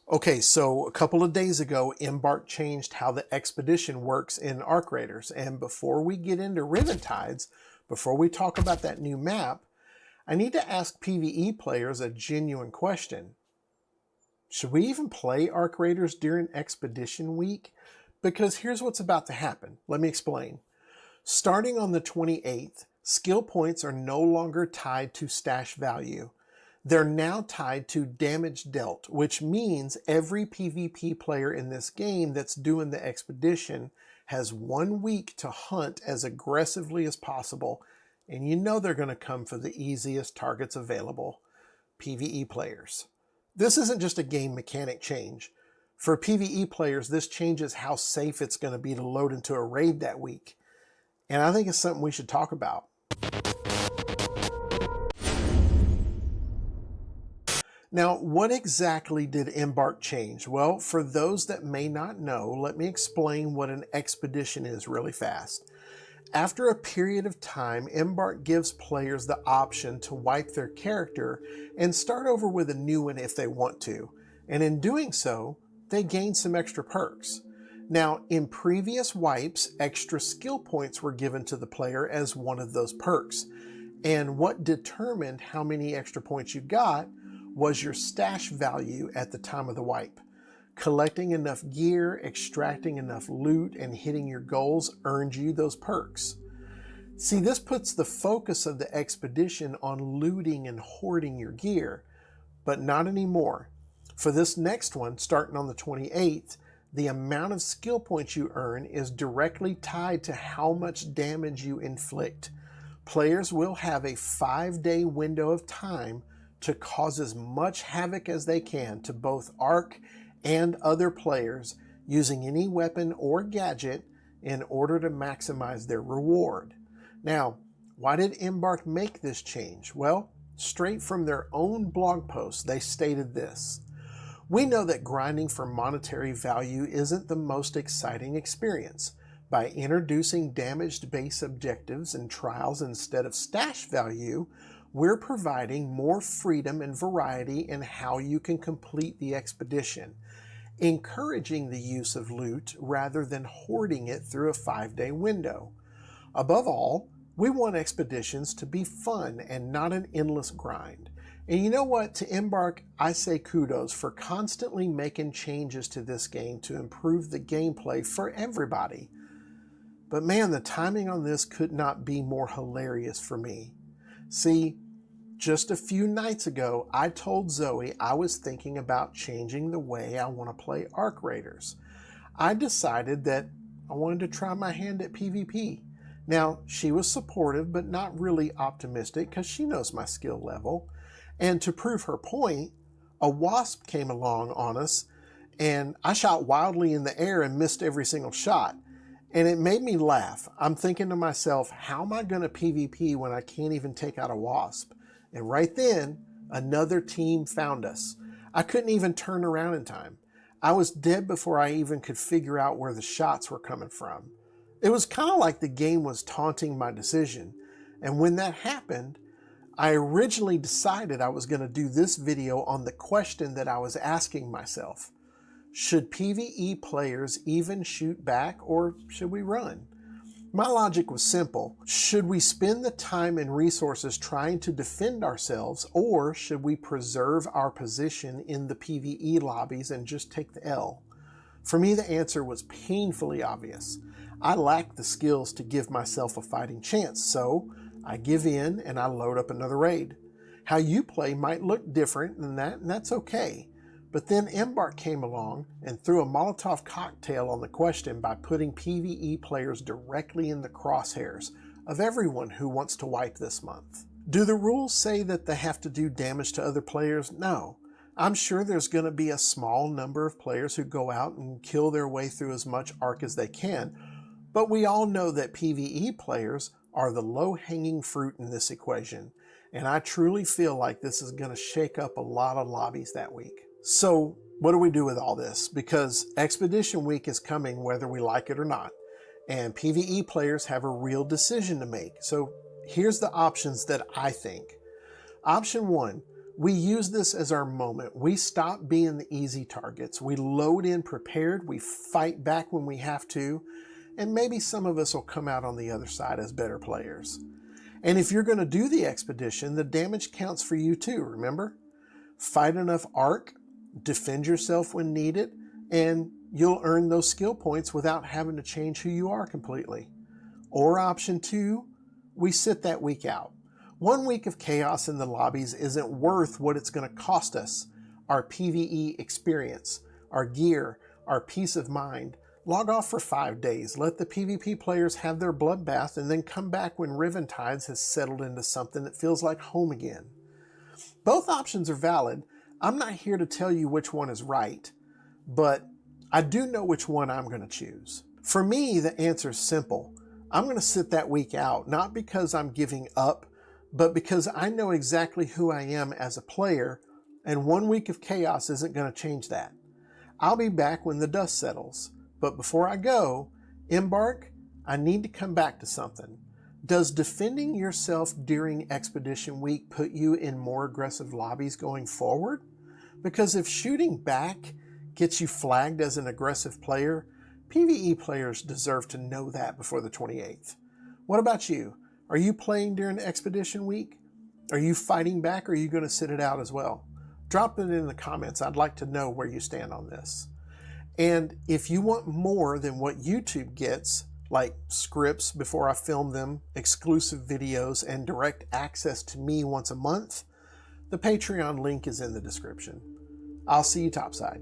Okay, so a couple of days ago, Embark changed how the expedition works in Arc Raiders. And before we get into Riven Tides, before we talk about that new map, I need to ask PvE players a genuine question. Should we even play Arc Raiders during Expedition Week? Because here's what's about to happen. Let me explain. Starting on the 28th, skill points are no longer tied to stash value. They're now tied to damage dealt, which means every PvP player in this game that's doing the expedition has 1 week to hunt as aggressively as possible, and you know they're going to come for the easiest targets available, PvE players. This isn't just a game mechanic change. For PvE players, this changes how safe it's going to be to load into a raid that week, and I think it's something we should talk about. Now, what exactly did Embark change? Well, for those that may not know, let me explain what an expedition is really fast. After a period of time, Embark gives players the option to wipe their character and start over with a new one if they want to. And in doing so, they gain some extra perks. Now, in previous wipes, extra skill points were given to the player as one of those perks. And what determined how many extra points you got was your stash value at the time of the wipe. Collecting enough gear, extracting enough loot, and hitting your goals earned you those perks. See, this puts the focus of the expedition on looting and hoarding your gear, but not anymore. For this next one, starting on the 28th, the amount of skill points you earn is directly tied to how much damage you inflict. Players will have a 5-day window of time to cause as much havoc as they can to both Arc and other players using any weapon or gadget in order to maximize their reward. Now, why did Embark make this change? Well, straight from their own blog post, they stated this. We know that grinding for monetary value isn't the most exciting experience. By introducing damaged base objectives and trials instead of stash value, we're providing more freedom and variety in how you can complete the expedition, encouraging the use of loot rather than hoarding it through a 5-day window. Above all, we want expeditions to be fun and not an endless grind. And you know what? To Embark, I say kudos for constantly making changes to this game to improve the gameplay for everybody. But man, the timing on this could not be more hilarious for me. See, just a few nights ago, I told Zoe I was thinking about changing the way I want to play Arc Raiders. I decided that I wanted to try my hand at PvP. Now, she was supportive, but not really optimistic because she knows my skill level. And to prove her point, a wasp came along on us, and I shot wildly in the air and missed every single shot. And it made me laugh. I'm thinking to myself, how am I going to PvP when I can't even take out a wasp? And right then, another team found us. I couldn't even turn around in time. I was dead before I even could figure out where the shots were coming from. It was kind of like the game was taunting my decision. And when that happened, I originally decided I was going to do this video on the question that I was asking myself. Should PvE players even shoot back, or should we run? My logic was simple. Should we spend the time and resources trying to defend ourselves, or should we preserve our position in the PvE lobbies and just take the L? For me, the answer was painfully obvious. I lacked the skills to give myself a fighting chance, so I give in and I load up another raid. How you play might look different than that, and that's okay. But then Embark came along and threw a Molotov cocktail on the question by putting PvE players directly in the crosshairs of everyone who wants to wipe this month. Do the rules say that they have to do damage to other players? No. I'm sure there's going to be a small number of players who go out and kill their way through as much Arc as they can, but we all know that PvE players are the low-hanging fruit in this equation, and I truly feel like this is going to shake up a lot of lobbies that week. So what do we do with all this? Because Expedition Week is coming whether we like it or not, and PvE players have a real decision to make. So here's the options that I think. Option 1, We use this as our moment. We stop being the easy targets. We load in prepared, we fight back when we have to, and maybe some of us will come out on the other side as better players. And if you're going to do the expedition, the damage counts for you too, remember? Fight enough arc, defend yourself when needed, and you'll earn those skill points without having to change who you are completely. Or option 2, we sit that week out. 1 week of chaos in the lobbies isn't worth what it's going to cost us. Our PvE experience, our gear, our peace of mind. Log off for 5 days, let the PvP players have their bloodbath, and then come back when Riventides has settled into something that feels like home again. Both options are valid. I'm not here to tell you which one is right, but I do know which one I'm going to choose. For me, the answer is simple. I'm going to sit that week out, not because I'm giving up, but because I know exactly who I am as a player, and 1 week of chaos isn't going to change that. I'll be back when the dust settles. But before I go, Embark, I need to come back to something. Does defending yourself during Expedition Week put you in more aggressive lobbies going forward? Because if shooting back gets you flagged as an aggressive player, PvE players deserve to know that before the 28th. What about you? Are you playing during Expedition Week? Are you fighting back, or are you going to sit it out as well? Drop it in the comments. I'd like to know where you stand on this. And if you want more than what YouTube gets, like scripts before I film them, exclusive videos, and direct access to me once a month, the Patreon link is in the description. I'll see you topside.